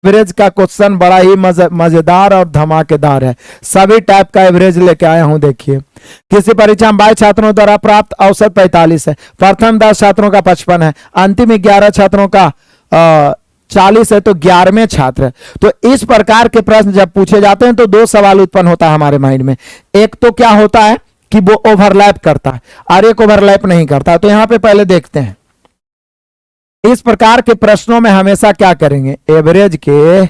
Average का question बड़ा ही मजेदार और धमाकेदार है। सभी टाइप का एवरेज लेके आया हूं। देखिए, किसी परीक्षा में 22 छात्रों द्वारा प्राप्त औसत 45 है, प्रथम 10 छात्रों का 55 है, अंतिम 11 छात्रों का 40 है, तो 11वें छात्र है। तो इस प्रकार के प्रश्न जब पूछे जाते हैं तो दो सवाल उत्पन्न होता है हमारे माइंड में। एक तो क्या होता है कि वो ओवरलैप करता है और एक ओवरलैप नहीं करता। तो यहां पे पहले देखते हैं, इस प्रकार के प्रश्नों में हमेशा क्या करेंगे, एवरेज के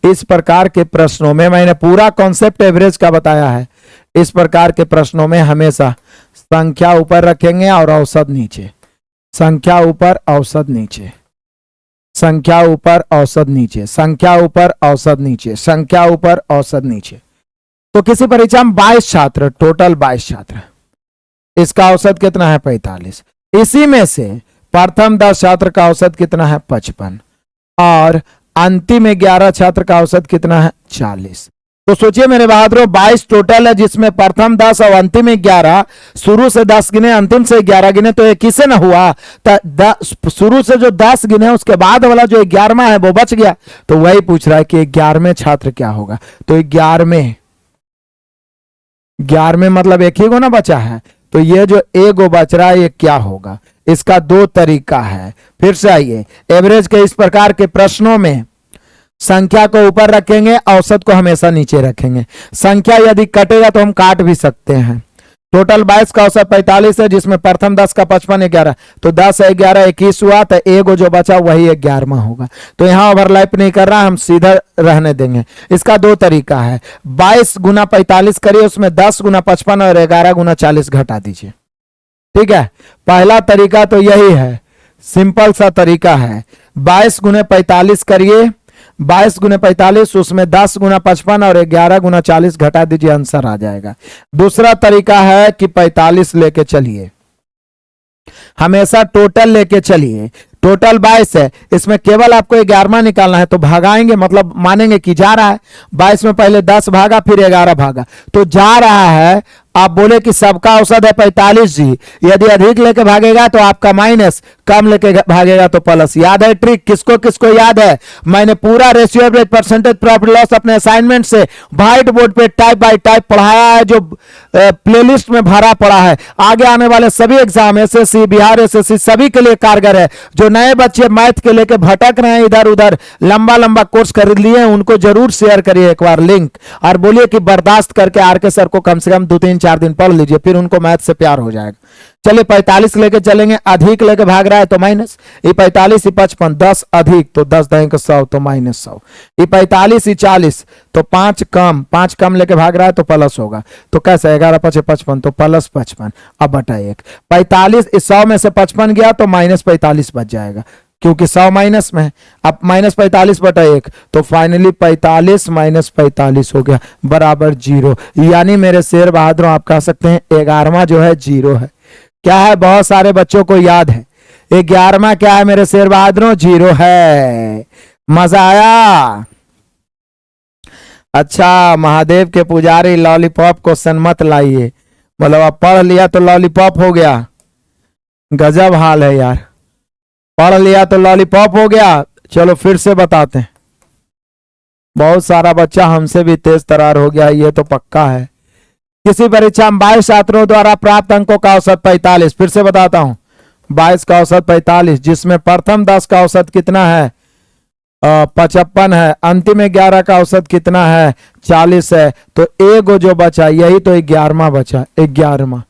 इस प्रकार के प्रश्नों में, मैंने पूरा कॉन्सेप्ट एवरेज का बताया है। इस प्रकार के प्रश्नों में हमेशा संख्या ऊपर रखेंगे और औसत नीचे, संख्या ऊपर औसत नीचे, संख्या ऊपर औसत नीचे, संख्या ऊपर औसत नीचे, संख्या ऊपर औसत नीचे। तो किसी परीक्षा में 22 छात्र, टोटल 22 छात्र, इसका औसत कितना है 45। इसी में से प्रथम 10 छात्र का औसत कितना है 55 और अंतिम 11 छात्र का औसत कितना है 40। तो सोचिए मेरे बहादुरों, 22 टोटल है जिसमें प्रथम 10 और अंतिम 11, शुरू से 10 गिने अंतिम से 11 गिने तो एक किसे ना हुआ, शुरू से जो 10 गिने उसके बाद वाला जो 11वां है वो बच गया। तो वही पूछ रहा है कि 11वें छात्र क्या होगा। तो 11वें मतलब एक ही गो ना बचा है, तो ये जो एक गो बच रहा है ये क्या होगा। इसका दो तरीका है। फिर से आइए, एवरेज के इस प्रकार के प्रश्नों में संख्या को ऊपर रखेंगे, औसत को हमेशा नीचे रखेंगे। संख्या यदि कटेगा तो हम काट भी सकते हैं। टोटल 22 का औसत 45 है जिसमें प्रथम 10 का 55 11, तो 10 है 11 21 हुआ, तो एक जो बचा वही 11वां होगा। तो यहां ओवरलैप नहीं कर रहा, हम सीधा रहने देंगे। इसका दो तरीका है, 22 गुना 45 करिए, उसमें 10 गुना 55 और 11 गुना 40 घटा दीजिए। ठीक है, पहला तरीका तो यही है, सिंपल सा तरीका है। 22 गुने 45 करिए, 22 गुने 45, उसमें 10 गुना 55 और 11 गुना 40 घटा दीजिए, आंसर आ जाएगा। दूसरा तरीका है कि 45 लेके चलिए, हमेशा टोटल लेके चलिए। टोटल 22 है, इसमें केवल आपको 11वां निकालना है, तो भागाएंगे मतलब मानेंगे कि जा रहा है। 22 में पहले 10 भागा फिर 11 भागा, तो जा रहा है। आप बोले कि सबका औसत है 45 जी, यदि अधिक लेके भागेगा तो आपका माइनस, कम लेके भागेगा तो प्लस। याद है ट्रिक, किसको किसको याद है? मैंने पूरा ratio average percentage profit loss अपने असाइनमेंट से व्हाइट बोर्ड पे टाइप बाय टाइप पढ़ाया है, जो प्लेलिस्ट में भरा पड़ा है। आगे आने वाले सभी एग्जाम, एसएससी, बिहार एसएससी, सभी के लिए कारगर है। जो नए बच्चे मैथ के लेके भटक रहे हैं इधर उधर, लंबा लंबा कोर्स खरीद लिए, उनको जरूर शेयर करिए एक बार लिंक, और बोलिए कि बर्दाश्त करके आरके सर को कम से कम 2-3-4 दिन पढ़ लीजिए, फिर उनको मैथ से प्यार हो जाएगा। चलिए 45 लेके चलेंगे, अधिक लेके भाग रहा है तो माइनस, ये 45 ये 55, 10 अधिक तो 10 देंगे 100 तो -100, ये 45 ये 40 तो 5 कम लेके भाग रहा है तो प्लस होगा। तो कैसे 11 5 55 तो प्लस 55, अब बटा 1। 45 इस 100 में से 55 गया तो -45 बच जाएगा, क्योंकि 100 माइनस में है। अब -45 बटा 1, तो फाइनली 45 - 45 हो गया बराबर 0। यानी मेरे शेर बहादुर आप कह सकते हैं 11वां जो है 0 है। क्या है, बहुत सारे बच्चों को याद है 11वां क्या है मेरे शेर बहादुरों, 0 है। मजा आया? अच्छा, महादेव के पुजारी लॉलीपॉप क्वेश्चन मत लाइए, मतलब आप पढ़ लिया तो लॉलीपॉप हो गया। गजब हाल है यार, पढ़ लिया तो लॉलीपॉप हो गया। चलो फिर से बताते हैं, बहुत सारा बच्चा हमसे भी तेज तरार हो गया, ये तो पक्का है। किसी परीक्षा में 22 छात्रों द्वारा प्राप्त अंकों का औसत 45, फिर से बताता हूं, 22 का औसत 45, जिसमें प्रथम 10 का औसत कितना है 55 है, अंतिम 11 का औसत कितना है 40 है, तो एक जो बचा यही तो 11वां बचा, 11वां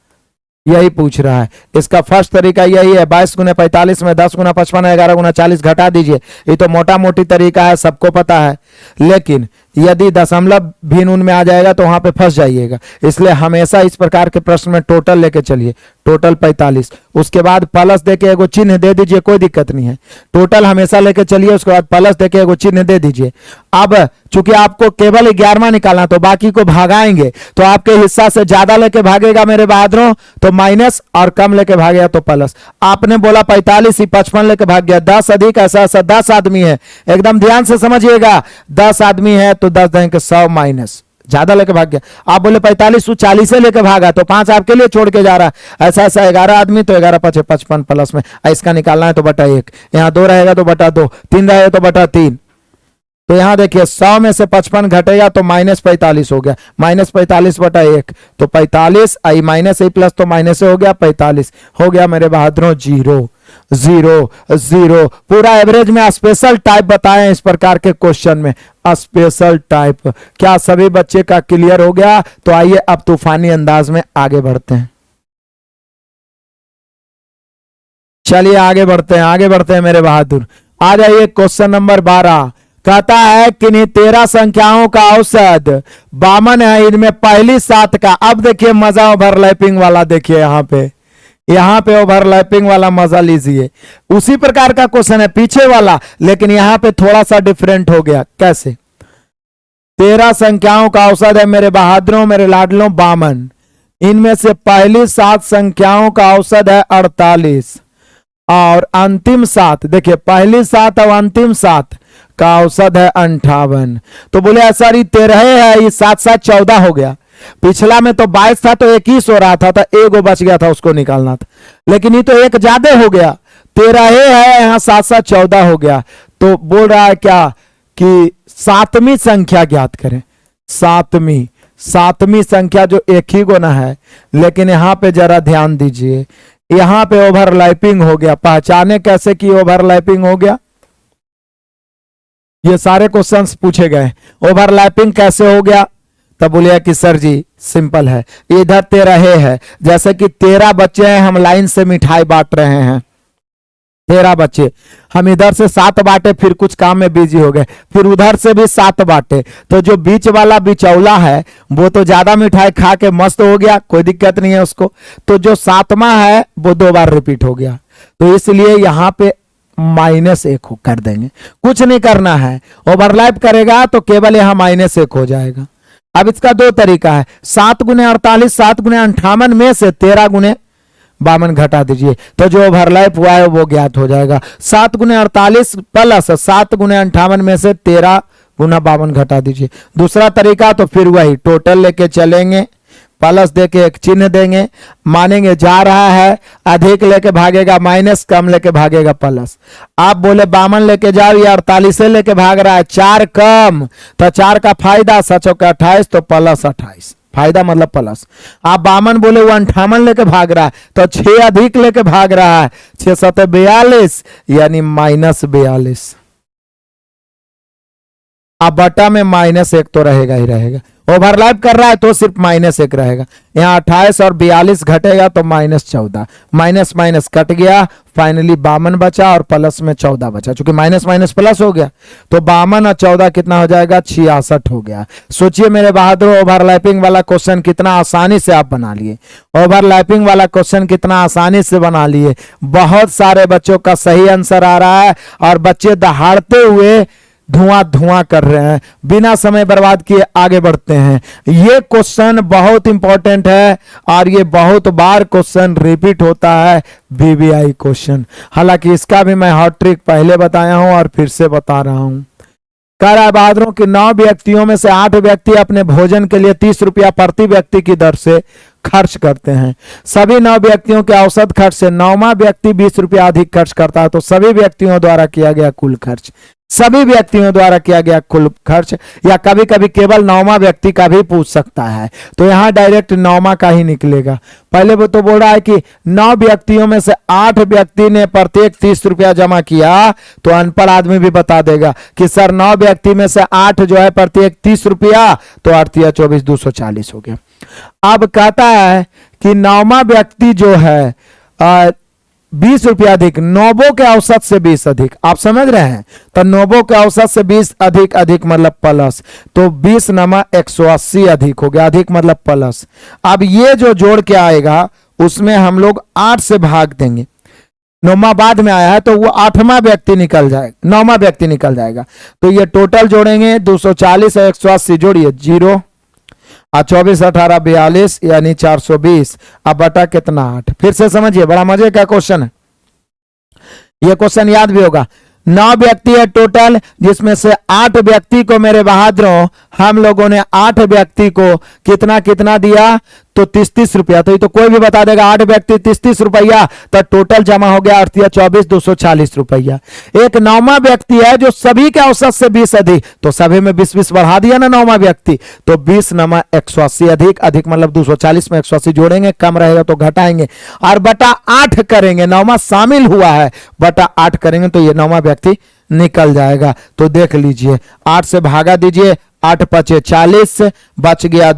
यही पूछ रहा है। इसका फर्स्ट तरीका यही है, 22 गुने 45 में 10 गुना 55 11 गुना 40 घटा दीजिए। ये तो मोटा मोटी तरीका है, सबको पता है, लेकिन यदि दशमलव भी नून में आ जाएगा तो वहां पे फंस जाइएगा। इसलिए हमेशा इस प्रकार के प्रश्न में टोटल लेके चलिए, टोटल 45, उसके बाद प्लस देके एगो चिन्ह दे दीजिए, कोई दिक्कत नहीं है। टोटल हमेशा लेके चलिए, उसके बाद प्लस देके एगो चिन्ह दे दीजिए। अब चूंकि आपको केवल 11वां निकालना, तो बाकी को भागाएंगे, तो आपके हिस्सा से ज्यादा लेके भागेगा मेरे बहादुरों तो माइनस, और कम लेके भागेगा तो प्लस। आपने बोला 45 ही 55 लेके भाग गया, 10 अधिक, ऐसा 10 आदमी है, एकदम ध्यान से समझिएगा, 10 आदमी है तो 10 देंगे 100 माइनस, ज्यादा लेके भाग गया। आप बोले 45 तो 40 लेके भागा, तो 5 आपके लिए छोड़ के जा रहा है, ऐसा 11 आदमी तो 11 5 55 प्लस में इसका निकालना है तो बटा 1, यहाँ 2 रहेगा तो बटा 2, 3 रहेगा तो बटा 3, तो यहां देखिए 100 में से 55 घटेगा तो -45 हो गया, -45/1 तो 45, आई माइनस आई प्लस तो माइनस हो गया 45, हो गया मेरे बहादुरों 0 0 0। पूरा एवरेज में स्पेशल टाइप बताएं इस प्रकार के क्वेश्चन में, स्पेशल टाइप। क्या सभी बच्चे का क्लियर हो गया? तो आइए अब तूफानी अंदाज में आगे बढ़ते हैं। चलिए आगे बढ़ते हैं मेरे बहादुर। आ जाइए क्वेश्चन नंबर 12। कहता है कि नहीं 13 संख्याओं का औसत 52 है, इनमें पहली 7 का। अब देखिए मजा ओवरलैपिंग वाला, देखिए यहां पे ओवरलैपिंग वाला मजा लीजिए। उसी प्रकार का क्वेश्चन है पीछे वाला, लेकिन यहां पे थोड़ा सा डिफरेंट हो गया। कैसे? 13 संख्याओं का औसत है मेरे बहादुरों, मेरे लाडलों 52, इनमें से पहली 7 संख्याओं का औसत है 48 और अंतिम 7, देखिए पहली 7 और अंतिम 7 का औसत है 58। तो बोले सर ये 13 है, ये 7 7 14 हो गया। पिछला में तो 22 था तो 21 हो रहा था, तो एगो बच गया था, उसको निकालना था। लेकिन ये तो एक ज्यादा हो गया, 13 है, यहाँ 7 7 14 हो गया। तो बोल रहा है क्या कि 7वीं संख्या ज्ञात करें। 7वीं संख्या जो एक ही गुना है, लेकिन यहां पे जरा ध्यान दीजिए, यहां पे ओवरलैपिंग हो गया। पहचाने कैसे कि ओवरलैपिंग हो गया? ये सारे क्वेश्चंस पूछे गए, ओवरलैपिंग कैसे हो गया? तब बोलिए कि सर जी सिंपल है, इधर 13 है, जैसे कि 13 बच्चे हैं, हम लाइन से मिठाई बांट रहे हैं, 13 बच्चे, हम इधर से 7 बांटे, फिर कुछ काम में बिजी हो गए, फिर उधर से भी 7 बांटे, तो जो बीच वाला बिचौला है वो तो ज्यादा मिठाई खा के मस्त हो गया, कोई दिक्कत नहीं है उसको। तो जो 7वां है वो 2 बार रिपीट हो गया, तो इसलिए यहां पे -1 कर देंगे, कुछ नहीं करना है। ओवरलैप करेगा तो केवल यहां -1 हो जाएगा। अब इसका 2 तरीका है, 7 गुने 48, 7 गुने 58 में से 13 गुने 52 घटा दीजिए, तो जो ओवरलैप हुआ है वो ज्ञात हो जाएगा। 7 गुने 48 प्लस 7 गुने 58 में से 13 गुना 52 घटा दीजिए। दूसरा तरीका तो फिर वही टोटल लेके चलेंगे, प्लस देके एक चिन्ह देंगे, मानेंगे जा रहा है, अधिक लेके भागेगा माइनस, कम लेके भागेगा प्लस। आप बोले 52 लेके जाओ, या 48 लेके भाग रहा है, 4 कम, तो 4 का फायदा, 7 का 28 तो प्लस 28, फायदा मतलब प्लस। आप 52 बोले वो 58 लेके भाग रहा है, तो 6 अधिक लेके भाग रहा है, 6 7 42 यानी -42। अब बटा में -1 तो रहेगा ही रहेगा, ओवरलैप कर रहा है तो सिर्फ -1 रहेगा। यहाँ 28 और 42 घटेगा तो -14, माइनस माइनस कट गया, फाइनली 52 बचा और प्लस में 14 बचा। चूंकि माइनस माइनस प्लस हो गया तो 52 और 14 कितना हो जाएगा? 66 हो गया। सोचिए मेरे बहादुर, ओवरलैपिंग वाला क्वेश्चन कितना आसानी से आप बना लिए, ओवरलैपिंग वाला क्वेश्चन कितना आसानी से बना लिए। बहुत सारे बच्चों का सही आंसर आ रहा है और बच्चे दहाड़ते हुए धुआं कर रहे हैं, बिना समय बर्बाद किए आगे बढ़ते हैं। ये क्वेश्चन बहुत इंपॉर्टेंट है और ये बहुत बार क्वेश्चन रिपीट होता है, बीबीआई क्वेश्चन। हालांकि इसका भी मैं हॉट ट्रिक पहले बताया हूं और फिर से बता रहा हूं। कह रहा है बहादुरों कि 9 व्यक्तियों में से 8 व्यक्ति अपने भोजन के लिए 30 रुपया प्रति व्यक्ति की दर से खर्च करते हैं। सभी 9 व्यक्तियों के औसत खर्च से 9वां व्यक्ति 20 रुपया अधिक खर्च करता है, तो सभी व्यक्तियों द्वारा किया गया कुल खर्च, सभी व्यक्तियों द्वारा किया गया कुल खर्च, या कभी कभी केवल 9वां व्यक्ति का भी पूछ सकता है, तो यहां डायरेक्ट 9वां का ही निकलेगा। पहले वो तो बोल रहा है कि 9 व्यक्तियों में से 8 व्यक्ति ने प्रत्येक 30 रुपया जमा किया, तो अनपढ़ आदमी भी बता देगा कि सर 9 व्यक्ति में से 8 जो है प्रत्येक 30 रुपया, तो 8 या 24 240 हो गया। अब कहता है कि 9वां व्यक्ति जो है 20 रुपया अधिक, नोबो के औसत से 20 अधिक, आप समझ रहे हैं? तो नोबो के औसत से 20 अधिक, अधिक मतलब प्लस, तो 20 नमा 180 अधिक हो गया, अधिक मतलब प्लस। अब ये जो जोड़ के आएगा उसमें हम लोग 8 से भाग देंगे, 9वां बाद में आया है तो वो 8वां व्यक्ति निकल जाएगा, 9वां व्यक्ति निकल जाएगा। तो ये टोटल जोड़ेंगे 240 और 180 जोड़िए 0 और 24 18 42 यानी 420। अब बटा कितना? 8। फिर से समझिए, बड़ा मजे का क्वेश्चन है, ये क्वेश्चन याद भी होगा। 9 व्यक्ति है टोटल, जिसमें से 8 व्यक्ति को मेरे बहादुरों हम लोगों ने 8 व्यक्ति को कितना कितना दिया, तो तो 30-30 रुपया, तो ये तो कोई भी बता देगा। 8 व्यक्ति 30-30 रुपया, तो टोटल जमा हो गया 24 रुपया। एक नौवां व्यक्ति है जो सभी के औसत से 20 अधिक, तो सभी में 20-20 बढ़ा दिया ना नौवां व्यक्ति, तो 20 नमा 180 अधिक, अधिक मतलब 240 में 180 जोड़ेंगे, कम रहेगा तो घटाएंगे और बटा 8 करेंगे। नौवां शामिल हुआ है, बटा 8 करेंगे तो ये नौवां व्यक्ति निकल जाएगा। तो देख लीजिए, 8 से भागा दीजिए, 8 पचे 40, बच गया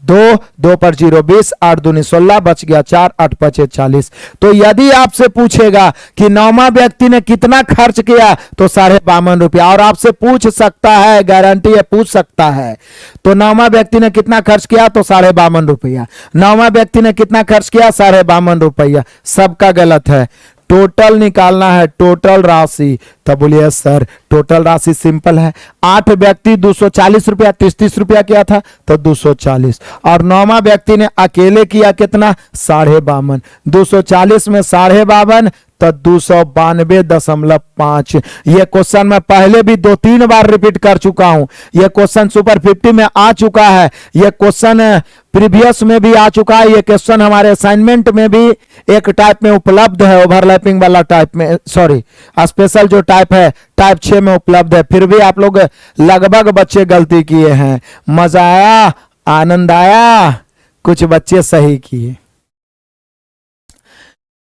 2, 2 पर 0 20, 8 दूनी 16, बच गया 4, 8 पचे 40। तो यदि आपसे पूछेगा कि नौवां व्यक्ति ने कितना खर्च किया, तो 52.5 रुपया। और आपसे पूछ सकता है, गारंटी है पूछ सकता है, तो नौवां व्यक्ति ने कितना खर्च किया, तो 52.5 रुपया। नौवां व्यक्ति ने कितना खर्च किया, 52.5 रुपया। सबका गलत है, टोटल निकालना है, टोटल राशि। तब बोलिए सर टोटल राशि सिंपल है, 8 व्यक्ति 240 रुपया, 30-30 रुपया किया था तो 240, और नौवां व्यक्ति ने अकेले किया कितना, 52.5। 240 में 52.5 तो 292.5। ये क्वेश्चन मैं पहले भी 2-3 बार रिपीट कर चुका हूं। ये क्वेश्चन सुपर 50 में आ चुका है, ये क्वेश्चन प्रीवियस में भी आ चुका है, ये क्वेश्चन हमारे असाइनमेंट में भी एक टाइप में उपलब्ध है, ओवरलैपिंग वाला टाइप में, सॉरी स्पेशल जो टाइप है टाइप 6 में उपलब्ध है। फिर भी आप लोग लगभग बच्चे गलती किए हैं। मजा आया, आनंद आया, कुछ बच्चे सही किए।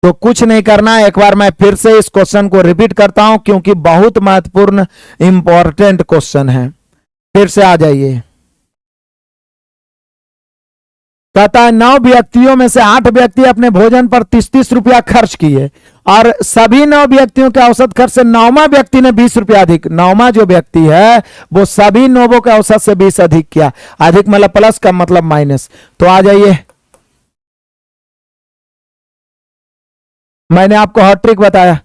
तो कुछ नहीं करना, एक बार मैं फिर से इस क्वेश्चन को रिपीट करता हूं क्योंकि बहुत महत्वपूर्ण इंपॉर्टेंट क्वेश्चन है। फिर से आ जाइए। कहता है 9 व्यक्तियों में से 8 व्यक्ति अपने भोजन पर 30-30 रुपया खर्च किए और सभी 9 व्यक्तियों के औसत खर्च से नौवां व्यक्ति ने 20 रुपया अधिक। नौवां जो व्यक्ति है वो सभी 9 के औसत से 20 अधिक किया। अधिक मतलब प्लस, कम मतलब माइनस। तो आ जाइए, मैंने आपको हॉट ट्रिक बताया।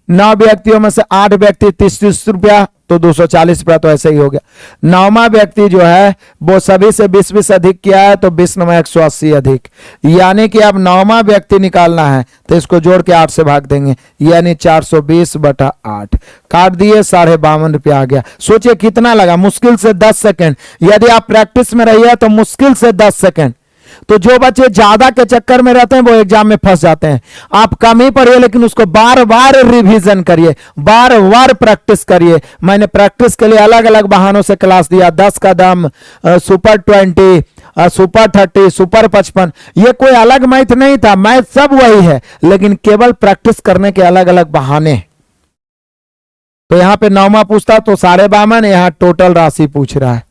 9 व्यक्तियों में से 8 व्यक्ति 30-30 रुपया, तो 240 रुपया, तो ऐसे ही हो गया। नौवां व्यक्ति जो है वो सभी से 20-20 अधिक किया है, तो 20 × 180 अधिक। यानी कि अब नौवां व्यक्ति निकालना है तो इसको जोड़ के 8 से भाग देंगे, यानी 420/8 काट दिए, 52.5 रुपया आ गया। सोचिए कितना लगा, मुश्किल से 10 सेकेंड। यदि आप प्रैक्टिस में रहिए तो मुश्किल से 10 सेकेंड। तो जो बच्चे ज्यादा के चक्कर में रहते हैं वो एग्जाम में फंस जाते हैं। आप कम ही पढ़िए लेकिन उसको बार बार रिवीजन करिए, बार बार प्रैक्टिस करिए। मैंने प्रैक्टिस के लिए अलग अलग बहानों से क्लास दिया, 10 का दम, सुपर 20, सुपर 30, सुपर 55। ये कोई अलग मैथ नहीं था, मैथ सब वही है, लेकिन केवल प्रैक्टिस करने के अलग अलग बहाने। तो यहां पे नौवां पूछता तो 52.5, यहां टोटल राशि पूछ रहा है।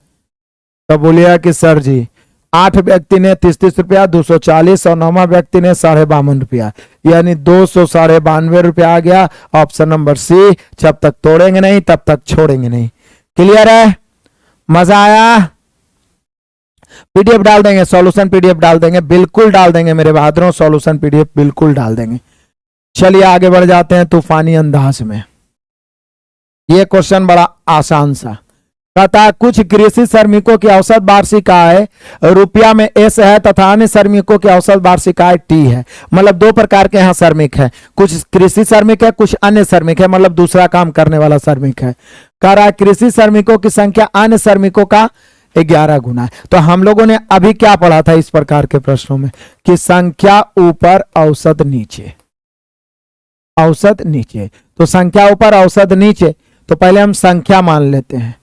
तो बोलिए कि सर जी 8 व्यक्ति ने 30-30 रुपया, 240, और नौवां व्यक्ति ने 52.5 रुपया, यानी 292 रुपया आ गया। Option number C. जब तक तोड़ेंगे नहीं तब तक छोड़ेंगे नहीं। क्लियर है, मजा आया। पीडीएफ डाल देंगे, सॉल्यूशन पीडीएफ डाल देंगे, बिल्कुल डाल देंगे मेरे बहादुरों, सॉल्यूशन पीडीएफ बिल्कुल डाल देंगे। चलिए आगे बढ़ जाते हैं तूफानी अंदाज में। यह क्वेश्चन बड़ा आसान सा कहता है, कुछ कृषि श्रमिकों की औसत वार्षिक आय रुपया में एस है तथा अन्य श्रमिकों की औसत वार्षिक आय टी है। मतलब 2 प्रकार के यहाँ श्रमिक है, कुछ कृषि श्रमिक है, कुछ अन्य श्रमिक है, मतलब दूसरा काम करने वाला श्रमिक है। कह रहा है कृषि श्रमिकों की संख्या अन्य श्रमिकों का 11 गुना है। तो हम लोगों ने अभी क्या पढ़ा था इस प्रकार के प्रश्नों में कि संख्या ऊपर औसत नीचे, औसत नीचे। तो संख्या ऊपर औसत नीचे, तो पहले हम संख्या मान लेते हैं।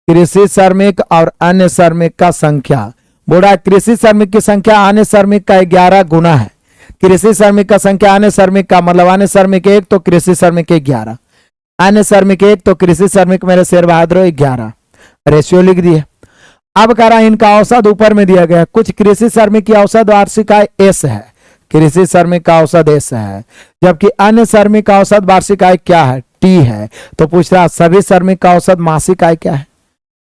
कृषि श्रमिक और अन्य श्रमिक का संख्या, बोला कृषि श्रमिक की संख्या अन्य श्रमिक का 11 गुना है। कृषि श्रमिक का संख्या अन्य श्रमिक का मतलब अन्य श्रमिक 1 तो कृषि श्रमिक 11, अन्य श्रमिक 1 तो कृषि श्रमिक मेरे शेर बहादुर 11, रेशियो लिख दिए। अब कह रहा है इनका औसत ऊपर में दिया गया। कुछ कृषि श्रमिक की औसत वार्षिक आय एस है, कृषि श्रमिक का औसत एस है, जबकि अन्य श्रमिक का औसत वार्षिक आय क्या है, टी है। तो पूछ रहा सभी श्रमिक का औसत मासिक आय क्या है।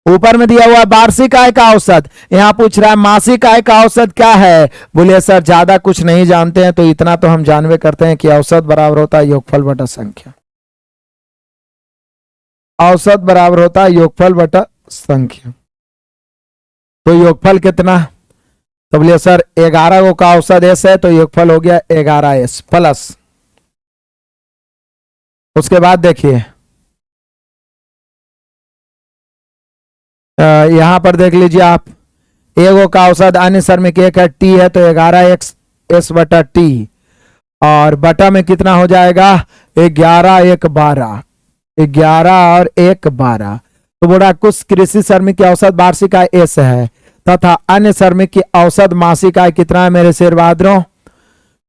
ऊपर में दिया हुआ वार्षिक आय का औसत, यहां पूछ रहा है मासिक आय का औसत क्या है। बोले सर ज्यादा कुछ नहीं जानते हैं, तो इतना तो हम जानवे करते हैं कि औसत बराबर होता है योगफल बटा संख्या। औसत बराबर होता है योगफल बटा संख्या। तो योगफल कितना, तो बोलिए सर 11 का औसत एस है, तो योगफल हो गया 11s प्लस। उसके बाद देखिए यहां पर देख लीजिए आप एगो का औसत अन्य श्रमिक एक है, टी है, तो 11x s बटा टी, और बटा में कितना हो जाएगा 11 1 12, 11 और 1 12। तो बोला कुछ कृषि श्रमिक की औसत वार्षिक आय एस है तथा अन्य श्रमिक की औसत मासिक आय कितना है मेरे शेर बहादुरों,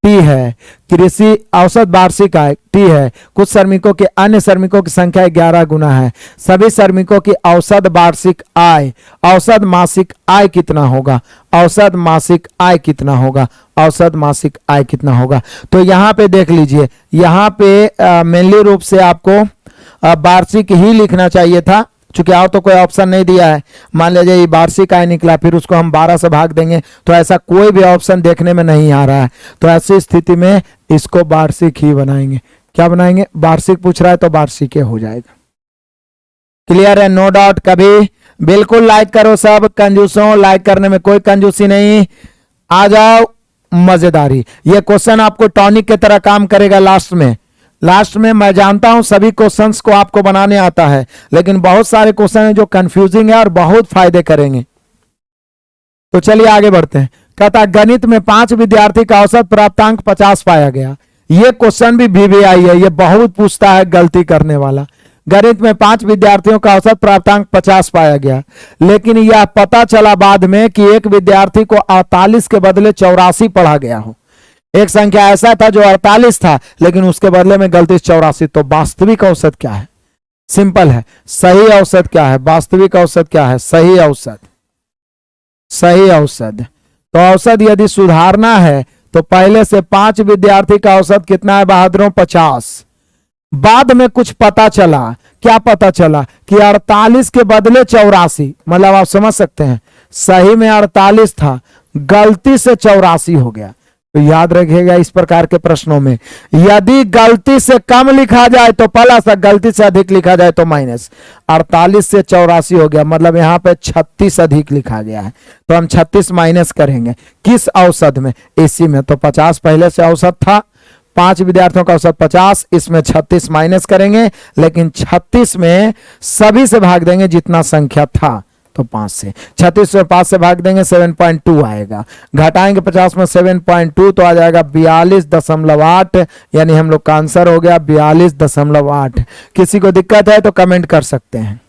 टी है। कृषि औसत वार्षिक आय टी है, कुछ श्रमिकों के अन्य श्रमिकों की संख्या 11 गुना है। सभी श्रमिकों की औसत वार्षिक आय, औसत मासिक आय कितना होगा, औसत मासिक आय कितना होगा, औसत मासिक आय कितना होगा। तो यहाँ पे देख लीजिए, यहाँ पे मेनली रूप से आपको वार्षिक ही लिखना चाहिए था, चूंकि और तो कोई ऑप्शन नहीं दिया है। मान लीजिए ये वार्षिक आय निकला, फिर उसको हम 12 से भाग देंगे, तो ऐसा कोई भी ऑप्शन देखने में नहीं आ रहा है। तो ऐसी स्थिति में इसको वार्षिक ही बनाएंगे। क्या बनाएंगे, वार्षिक पूछ रहा है तो वार्षिक हो जाएगा। क्लियर है, नो डाउट। कभी बिल्कुल लाइक करो सब कंजूसों, लाइक करने में कोई कंजूसी नहीं। आ जाओ मजेदारी। ये क्वेश्चन आपको टॉनिक की तरह काम करेगा लास्ट में मैं जानता हूं सभी क्वेश्चंस को आपको बनाने आता है, लेकिन बहुत सारे क्वेश्चन हैं जो कंफ्यूजिंग है और बहुत फायदे करेंगे। तो चलिए आगे बढ़ते हैं। कहता गणित में 5 विद्यार्थी का औसत प्राप्तांक 50 पाया गया। ये क्वेश्चन भी VVI है, ये बहुत पूछता है गलती करने वाला। गणित में 5 विद्यार्थियों का औसत प्राप्तांक 50 पाया गया, लेकिन यह पता चला बाद में कि एक विद्यार्थी को 48 के बदले 84 पढ़ा गया हो। एक संख्या ऐसा था जो 48 था, लेकिन उसके बदले में गलती 84। तो वास्तविक औसत क्या है, सिंपल है, सही औसत क्या है, वास्तविक औसत क्या है, सही औसत, सही औसत। तो औसत यदि सुधारना है तो पहले से 5 विद्यार्थी का औसत कितना है बहादुरों, 50। बाद में कुछ पता चला, क्या पता चला कि 48 के बदले 84, मतलब आप समझ सकते हैं सही में 48 था, गलती से 84 हो गया। तो याद रखिएगा इस प्रकार के प्रश्नों में यदि गलती से कम लिखा जाए तो प्लस, गलती से अधिक लिखा जाए तो माइनस। 48 से 84 हो गया, मतलब यहां पे 36 अधिक लिखा गया है, तो हम 36 माइनस करेंगे किस औसत में, इसी में। तो 50 पहले से औसत था, 5 विद्यार्थियों का औसत 50, इसमें 36 माइनस करेंगे, लेकिन 36 में सभी से भाग देंगे जितना संख्या था, तो 5 से 36 में 5 से भाग देंगे 7.2 आएगा, घटाएंगे 50 में 7.2 तो आ जाएगा 42.8, यानी हम लोग का आंसर हो गया 42.8। किसी को दिक्कत है तो कमेंट कर सकते हैं।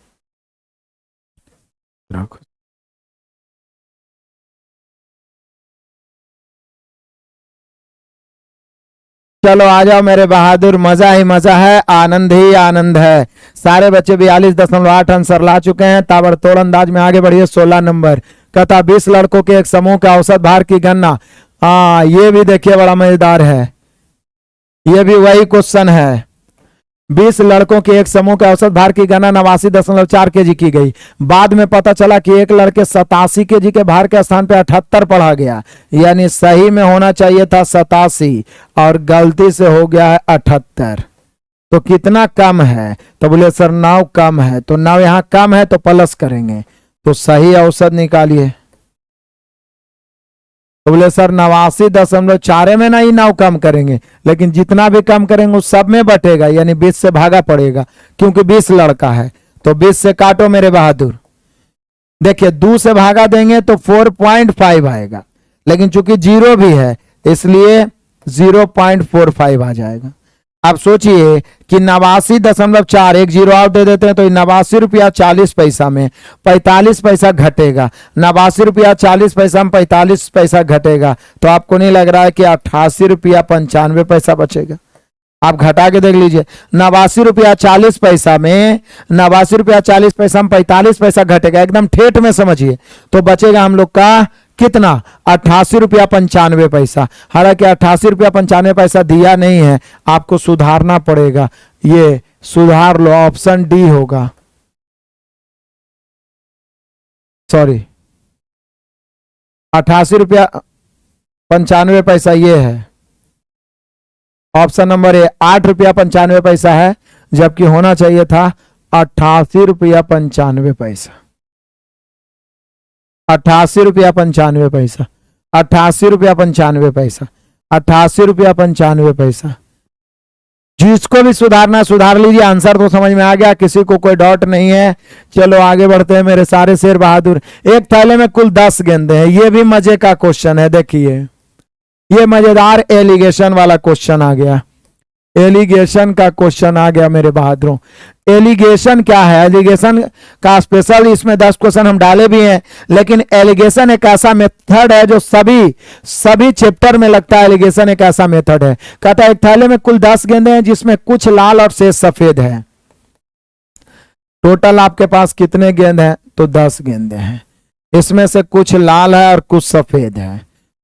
चलो आ जाओ मेरे बहादुर, मजा ही मजा है, आनंद ही आनंद है। सारे बच्चे 42.8 आंसर ला चुके हैं, ताबड़तोड़ अंदाज में आगे बढ़िए। 16 नंबर कहता 20 लड़कों के एक समूह का औसत भार की गणना। हाँ ये भी देखिए बड़ा मजेदार है, ये भी वही क्वेश्चन है। 20 लड़कों के एक समूह के औसत भार की गणना 89.4 kg की गई। बाद में पता चला कि एक लड़के 87 kg के भार के स्थान पे 78 पढ़ा गया, यानी सही में होना चाहिए था 87 और गलती से हो गया है 78। तो कितना कम है, तो बोले सर 9 कम है, तो 9 यहाँ कम है तो प्लस करेंगे, तो सही औसत निकालिए। तो बोले सर 89.4 में नहीं 9 कम करेंगे, लेकिन जितना भी कम करेंगे उस सब में बटेगा, यानी 20 से भागा पड़ेगा, क्योंकि 20 लड़का है। तो 20 से काटो मेरे बहादुर, देखिए 2 से भागा देंगे तो 4.5 आएगा, लेकिन चूंकि 0 भी है इसलिए 0.45 आ जाएगा। अब सोचिए कि 89.4, एक 0 और दे देते हैं तो 89 रुपया 40 पैसा में 45 पैसा घटेगा, 89 रुपया 40 पैसा में 45 पैसा घटेगा, तो आपको नहीं लग रहा है कि 88 रुपया 95 पैसा बचेगा? आप घटा के देख लीजिए, 89 रुपया 40 पैसा में 89 रुपया 40 पैसा में 45 पैसा घटेगा, एकदम ठेठ में समझिए, तो बचेगा हम लोग का कितना, 88 रुपया 95 पैसा। हालांकि 88 रुपया 95 पैसा दिया नहीं है, आपको सुधारना पड़ेगा, ये सुधार लो, ऑप्शन डी होगा, सॉरी 88 रुपया 95 पैसा ये है, ऑप्शन नंबर ए 8 रुपया 95 पैसा है, जबकि होना चाहिए था 88 रुपया 95 पैसा, 88 रुपया 95 पैसा, 88 रुपया 95 पैसा, 88 रुपया 95 पैसा। जिसको भी सुधारना सुधार लीजिए। आंसर तो समझ में आ गया, किसी को कोई डाउट नहीं है। चलो आगे बढ़ते हैं मेरे सारे शेर बहादुर। एक थैले में कुल 10 गेंदे हैं। ये भी मजे का क्वेश्चन है, देखिए ये मजेदार एलिगेशन वाला क्वेश्चन आ गया। एलिगेशन का क्वेश्चन आ गया मेरे बहादुरों। एलिगेशन क्या है? एलिगेशन का स्पेशल इसमें 10 क्वेश्चन हम डाले भी हैं, लेकिन एलिगेशन एक ऐसा मेथड है जो सभी चैप्टर में लगता है। एलिगेशन एक ऐसा मेथड है। कहता है एक थैले में कुल 10 गेंदे हैं जिसमें कुछ लाल और शेष सफेद है। टोटल आपके पास कितने गेंद हैं? तो 10 गेंदे हैं। इसमें से कुछ लाल है और कुछ सफेद है,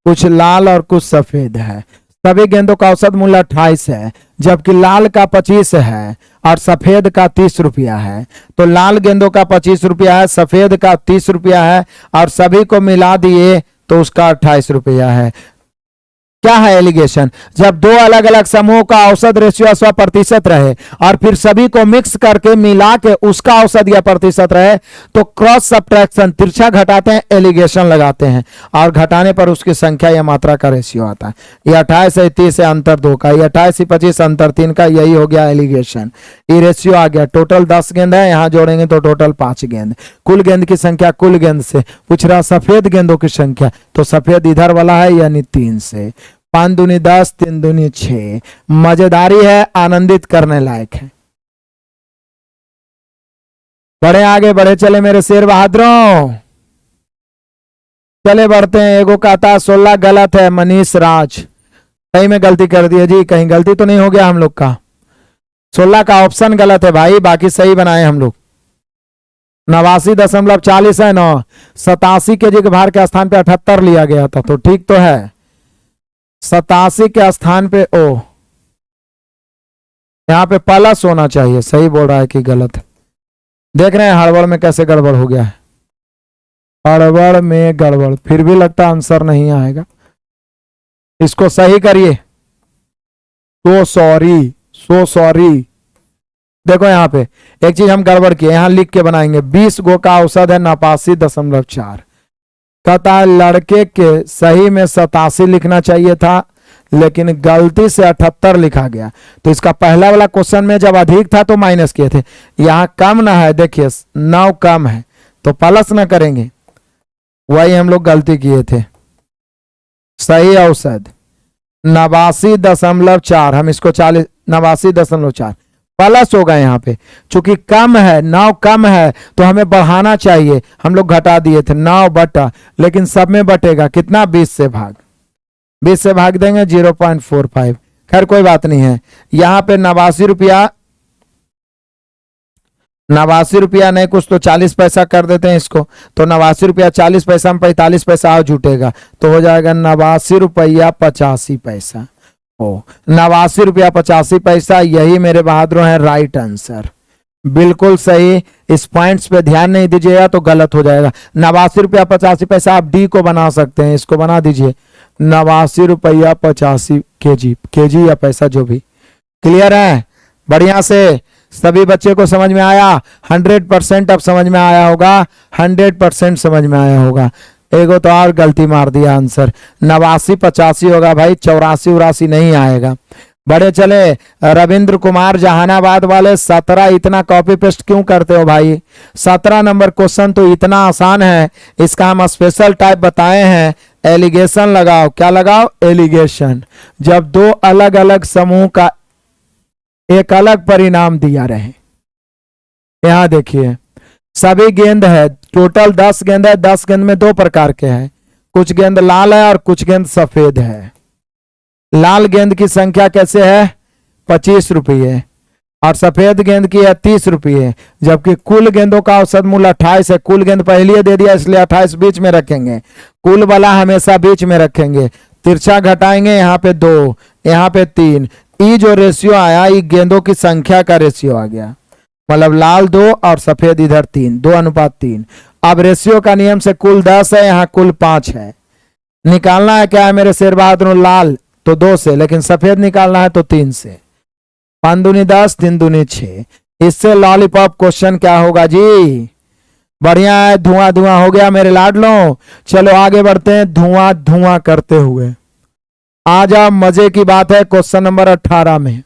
कुछ लाल और कुछ सफेद है। सभी गेंदों का औसत मूल्य 28 है, जबकि लाल का 25 है और सफेद का 30 रुपया है। तो लाल गेंदों का 25 रुपया है, सफेद का 30 रुपया है और सभी को मिला दिए तो उसका 28 रुपया है। क्या है एलिगेशन? जब दो अलग अलग समूह का औसत रेशियो 100% रहे और फिर सभी को मिक्स करके मिला के उसका औसत या प्रतिशत रहे तो क्रॉस सब्ट्रैक्शन तिरछा घटाते हैं, एलिगेशन लगाते हैं और घटाने पर उसकी संख्या या मात्रा का रेशियो आता है। ये 28 है 30 है अंतर 2 का, ये 28 25 अंतर 3 का, यही हो गया एलिगेशन। ये रेशियो आ गया। टोटल 10 गेंद है, यहां जोड़ेंगे तो टोटल 5 गेंद। कुल गेंद की संख्या कुल गेंद से पूछ रहा, सफेद गेंदों की संख्या, तो सफेद इधर वाला है यानी 3 से। 5 दूनी 10, 3 दूनी 6। मजेदारी है, आनंदित करने लायक है। बढ़े आगे, बढ़े चले मेरे शेर बहादुरों। चले बढ़ते हैं। एगो कहता है 16 गलत है, मनीष राज। कहीं में गलती कर दी है जी, कहीं गलती तो नहीं हो गया हम लोग का? 16 का ऑप्शन गलत है भाई, बाकी सही बनाए हम लोग। 89.40 है ना। 87 के जी के भार के स्थान पे 78 लिया गया था, तो ठीक तो है। 87 के स्थान पे ओ, यहां पे प्लस होना चाहिए। सही बोल रहा है कि गलत? देख रहे हैं हड़बड़ में कैसे गड़बड़ हो गया है। हड़बड़ में गड़बड़, फिर भी लगता आंसर नहीं आएगा। इसको सही करिए। So sorry. देखो यहाँ पे एक चीज हम गड़बड़ किए, यहां लिख के बनाएंगे। 20 गो का औसत है 89.4। कहता है लड़के के सही में 87 लिखना चाहिए था, लेकिन गलती से 78 लिखा गया। तो इसका पहला वाला क्वेश्चन में जब अधिक था तो माइनस किए थे, यहां कम ना है, देखिए 9 कम है तो प्लस ना करेंगे, वही हम लोग गलती किए थे। सही औसत 89.4, हम इसको 89.4 प्लस होगा यहाँ पे। चूंकि कम है, 9 कम है तो हमें बढ़ाना चाहिए, हम लोग घटा दिए थे 9 बटा, लेकिन सब में बटेगा कितना? 20 से भाग, 20 से भाग देंगे 0.45। खैर कोई बात नहीं है। यहाँ पे 89 रुपया नहीं कुछ तो 40 पैसा कर देते हैं इसको। तो 89 रुपया 40 पैसा में 45 पैसा और जुटेगा तो हो जाएगा 89 रुपया 85 पैसा। ओ 89 रुपया 85 पैसा, यही मेरे बहादुर है राइट आंसर। बिल्कुल सही। इस पॉइंट्स पे ध्यान नहीं दीजिएगा तो गलत हो जाएगा। 89 रुपया 85 पैसा, आप डी को बना सकते हैं, इसको बना दीजिए 89 रुपया 85 केजी या पैसा जो भी। क्लियर है? बढ़िया से सभी बच्चे को समझ में आया? 100% अब समझ में आया होगा, 100% समझ में आया होगा। एगो तो और गलती मार दिया आंसर, 89 85 होगा भाई, 84 84 नहीं आएगा। बड़े चले रविंद्र कुमार जहानाबाद वाले, 17 इतना कॉपी पेस्ट क्यों करते हो भाई? 17 नंबर क्वेश्चन तो इतना आसान है, इसका हम स्पेशल टाइप बताए हैं। एलिगेशन लगाओ। क्या लगाओ? एलिगेशन। जब दो अलग अलग समूह का एक अलग परिणाम दिया रहे। यहां देखिए सभी गेंद है, टोटल 10 गेंद है। 10 गेंद में 2 प्रकार के हैं, कुछ गेंद लाल है और कुछ गेंद सफेद है। लाल गेंद की संख्या कैसे है? 25 रुपये और सफेद गेंद की है 30 रुपये, जबकि कुल गेंदों का औसत मूल्य 28 है। कुल गेंद पहले दे दिया इसलिए 28 बीच में रखेंगे, कुल वाला हमेशा बीच में रखेंगे। तिरछा घटाएंगे, यहाँ पे 2 यहाँ पे 3। ई जो रेशियो आया ये गेंदों की संख्या का रेशियो आ गया, मतलब लाल 2 और सफेद इधर 3, 2:3। अब रेशियो का नियम से कुल 10 है, यहाँ कुल 5 है। निकालना है क्या है मेरे शेर बहादुर? लाल तो 2 से, लेकिन सफेद निकालना है तो 3 से। 5 दूनी 10, 3 दूनी 6। इससे लॉलीपॉप क्वेश्चन क्या होगा जी? बढ़िया है, धुआं धुआं हो गया मेरे लाडलों। चलो आगे बढ़ते हैं धुआं धुआं करते हुए। आ जाओ, मजे की बात है क्वेश्चन नंबर 18 में।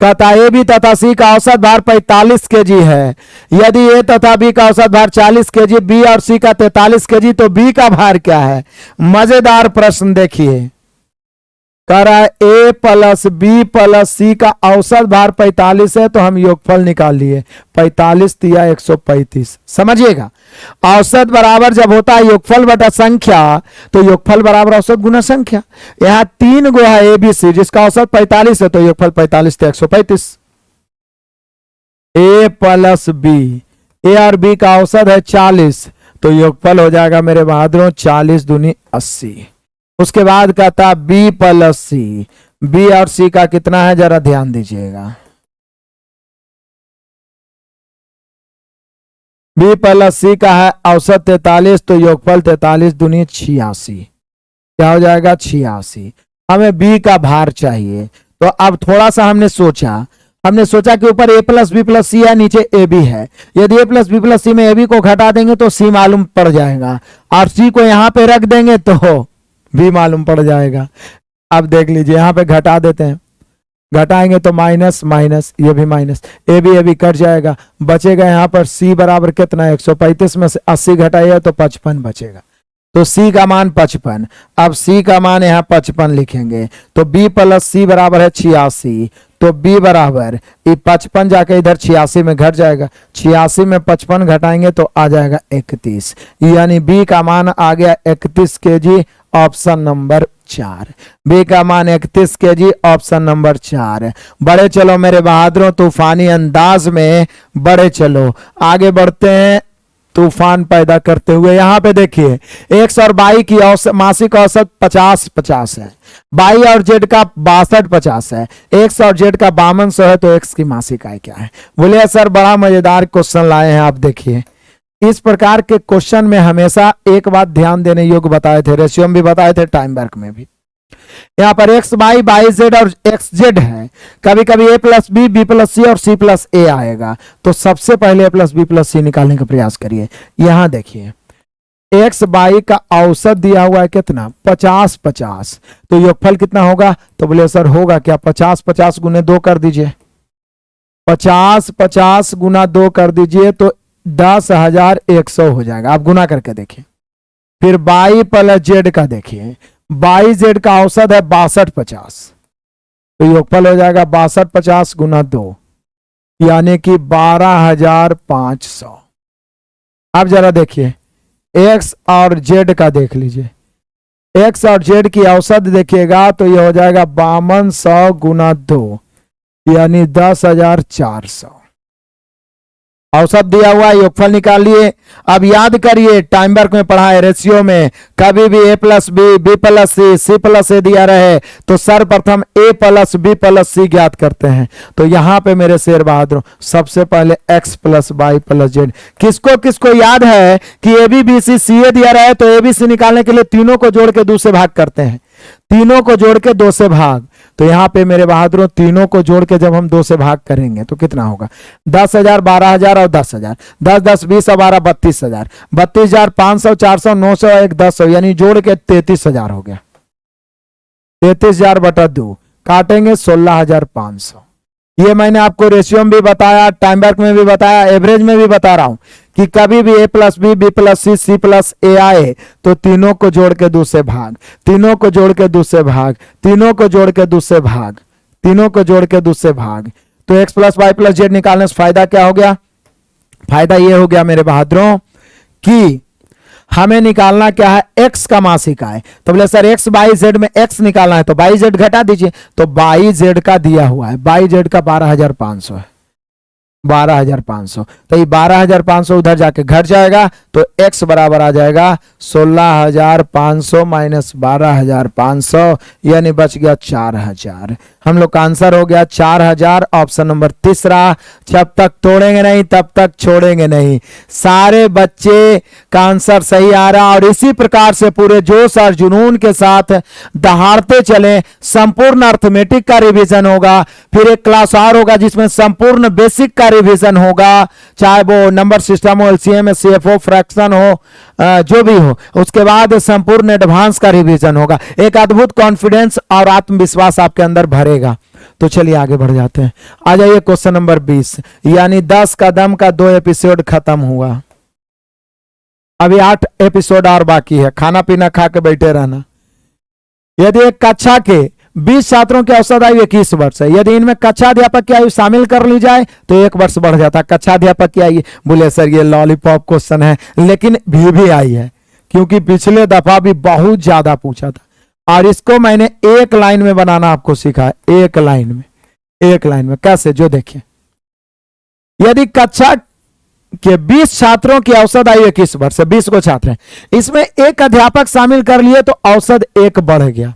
कहता ए बी तथा सी का औसत भार 45 केजी है। यदि ए तथा बी का औसत भार 40 केजी, बी और सी का 43 केजी, तो बी का भार क्या है? मजेदार प्रश्न देखिए, कह रहा है ए प्लस बी प्लस सी का औसत भार 45 है, तो हम योगफल निकाल लिए 45 तिया 135। समझिएगा, औसत बराबर जब होता है योगफल बटा संख्या, तो योगफल बराबर औसत गुना संख्या। यहां 3 गो है ए बी सी, जिसका औसत 45 है, तो योगफल 45 तिया 135। ए प्लस बी, ए और बी का औसत है 40, तो योगफल हो जाएगा मेरे बहादुरों 40 दूनी 80। उसके बाद कहता बी प्लस सी, बी और सी का कितना है जरा ध्यान दीजिएगा। बी प्लस सी का है औसत 43, तो योगफल 43 दूनी 86। क्या हो जाएगा? 86। हमें बी का भार चाहिए, तो अब थोड़ा सा हमने सोचा कि ऊपर ए प्लस बी प्लस सी है, नीचे ए बी है। यदि ए प्लस बी प्लस सी में ए बी को घटा देंगे तो सी मालूम पड़ जाएगा, और सी को यहां पे रख देंगे तो भी मालूम पड़ जाएगा। अब देख लीजिए, यहां पे घटा देते हैं, घटाएंगे तो माइनस माइनस, ये भी माइनस, ए बी कट जाएगा, बचेगा यहां पर सी बराबर कितना? 135 में से 80 घटाइए तो 55 बचेगा, तो सी का मान 55। अब सी का मान यहां 55 लिखेंगे, तो बी प्लस सी बराबर है 86, तो बी बराबर 55 जाके इधर 86 में घट जाएगा, 86 में 55 घटाएंगे तो आ जाएगा 31, यानी बी का मान आ गया 31 केजी, ऑप्शन नंबर 4। बी का मान 31 केजी, ऑप्शन नंबर 4। बड़े चलो मेरे बहादुरों, तूफानी अंदाज में बड़े चलो, आगे बढ़ते हैं तूफान पैदा करते हुए। यहां पे देखिए, एक्स और बाई की मासिक औसत 50-50 है, बाई और जेड का 62-50 है, एक्स और जेड का 5200 है, तो एक्स की मासिक आय क्या है? बोले सर बड़ा मजेदार क्वेश्चन लाए हैं। आप देखिए, इस प्रकार के क्वेश्चन में हमेशा एक बात ध्यान देने योग्य बताए थे, रेशियो में भी बताए थे, टाइम वर्क में भी। यहाँ पर एक्स बाई, बाई जेड और एक्स जेड है, कभी कभी ए प्लस बी, बी प्लस सी और सी प्लस ए आएगा, तो सबसे पहले ए प्लस बी प्लस सी निकालने का प्रयास करिए। यहां देखिए, एक्स बाई का औसत दिया हुआ है कितना? 50-50, तो योगफल कितना होगा? तो बोले सर होगा क्या? 50-50 गुने 2 कर दीजिए, 50-50 गुना 2 कर दीजिए तो 10,100 हो जाएगा। आप गुना करके देखिए। फिर बाई प्लस जेड का देखिए, बाई जेड का औसत है 62-50, तो योगफल हो जाएगा 62-50 गुना 2, यानी कि 12,500। अब जरा देखिए, एक्स और जेड का देख लीजिए, एक्स और जेड की औसत देखिएगा तो यह हो जाएगा 5200 गुना 2, यानी 10,400। औसत दिया हुआ, योगफल निकाल लिए। अब याद करिए, टाइम वर्क में पढ़ा है, रेशियो में कभी भी ए प्लस बी, बी प्लस सी, सी प्लस ए दिया रहे तो सर्वप्रथम ए प्लस बी प्लस सी ज्ञात करते हैं। तो यहां पे मेरे शेर बहादुर सबसे पहले x plus y plus z. किसको किसको याद है कि ए बी बी सी सी ए दिया रहे, तो ए बी सी निकालने के लिए तीनों को जोड़ के 2 से भाग करते हैं, तीनों को जोड़ के 2 से भाग। तो यहां पे मेरे बहादुरों तीनों को जोड़ के जब हम 2 से भाग करेंगे तो कितना होगा? 10,000, 12,000 और 10,000, 10, 10, 20, 12, 32,000, 32,500, 400, 900, 1, 10, यानी जोड़ के 33,000 हो गया। 33,000 बटा 2 काटेंगे 16,500। ये मैंने आपको रेशियो में भी बताया, टाइम वर्क में भी बताया, एवरेज में भी बता रहा हूं कि कभी भी ए प्लस बी, बी प्लस सी, सी प्लस ए आए तो तीनों को जोड़ के 2 से भाग, तीनों को जोड़ के 2 से भाग, तीनों को जोड़ के 2 से भाग, तीनों को जोड़ के 2 से भाग। तो x plus y plus z निकालने से फायदा क्या हो गया? फायदा ये हो गया मेरे बहादुरों कि हमें निकालना क्या है? एक्स का मासिक आय। तो बोले सर एक्स बाई जेड में एक्स निकालना है, तो बाई जेड घटा दीजिए, तो बाई जेड का दिया हुआ है, बाई जेड का 12,500 है, 12,500, तो ये 12,500 उधर जाके घट जाएगा, तो x बराबर आ जाएगा 16,500 माइनस 12,500, यानी बच गया 4,000। हम लोग का आंसर हो गया 4,000, ऑप्शन नंबर तीसरा। जब तक तोड़ेंगे नहीं तब तक छोड़ेंगे नहीं। सारे बच्चे का आंसर सही आ रहा, और इसी प्रकार से पूरे जोश और जुनून के साथ दहाड़ते चले। संपूर्ण अर्थमेटिक का रिवीजन होगा, फिर एक क्लास और होगा जिसमें संपूर्ण बेसिक का रिवीजन होगा, चाहे वो नंबर सिस्टम हो, एलसीएम, सीएफओ, फ्रैक्शन हो, जो भी हो। उसके बाद संपूर्ण एडवांस का रिवीजन होगा। एक अद्भुत कॉन्फिडेंस और आत्मविश्वास आपके अंदर भरेगा। तो चलिए आगे बढ़ जाते हैं। आ जाइए क्वेश्चन नंबर 20, यानी 10 कदम का 2 एपिसोड खत्म हुआ, अभी 8 एपिसोड और बाकी है। खाना पीना खा के बैठे रहना। यदि एक कक्षा के 20 छात्रों की औसत आयु 21 वर्ष है, यदि इनमें कक्षाध्यापक की आयु शामिल कर ली जाए तो 1 वर्ष बढ़ जाता। कक्षाध्यापक की आयु, बोले सर ये लॉलीपॉप क्वेश्चन है, लेकिन भी आई है क्योंकि पिछले दफा भी बहुत ज्यादा पूछा था और इसको मैंने एक लाइन में बनाना आपको सिखाया। एक लाइन में कैसे, जो देखिए, यदि कक्षा के 20 छात्रों की औसत आयु 21 वर्ष है, 20 को छात्र हैं, इसमें एक अध्यापक शामिल कर लिए तो औसत 1 बढ़ गया।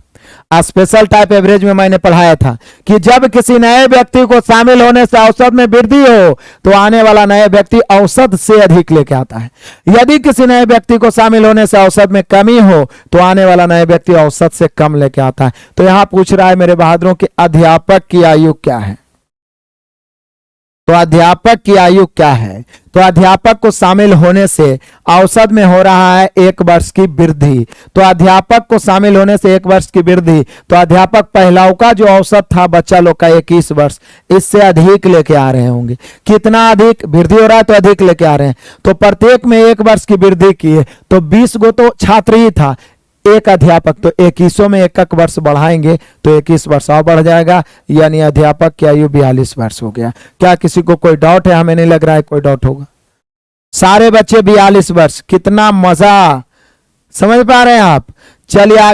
स्पेशल टाइप एवरेज में मैंने पढ़ाया था कि जब किसी नए व्यक्ति को शामिल होने से औसत में वृद्धि हो तो आने वाला नए व्यक्ति औसत से अधिक लेके आता है। यदि किसी नए व्यक्ति को शामिल होने से औसत में कमी हो तो आने वाला नए व्यक्ति औसत से कम लेके आता है। तो यहां पूछ रहा है मेरे बहादुरों की अध्यापक की आयु क्या है, तो अध्यापक की आयु क्या है, तो अध्यापक को शामिल होने से औसत में हो रहा है 1 वर्ष की वृद्धि। तो अध्यापक को शामिल होने से 1 वर्ष की वृद्धि, तो अध्यापक पहलाओं का जो औसत था बच्चा लोग का 21 वर्ष, इससे अधिक लेके आ रहे होंगे। कितना अधिक वृद्धि हो रहा है तो अधिक लेके आ रहे हैं। तो प्रत्येक में 1 वर्ष की वृद्धि की है, तो 20 गो तो छात्र ही था, एक अध्यापक, तो 21 में 1 वर्ष बढ़ाएंगे तो 21 वर्ष और बढ़ जाएगा, यानी अध्यापक की आयु 42 वर्ष हो गया। क्या किसी को कोई डाउट है? हमें नहीं लग रहा है कोई डाउट होगा। सारे बच्चे 42 वर्ष, कितना मजा, समझ पा रहे हैं आप? चलिए आगे।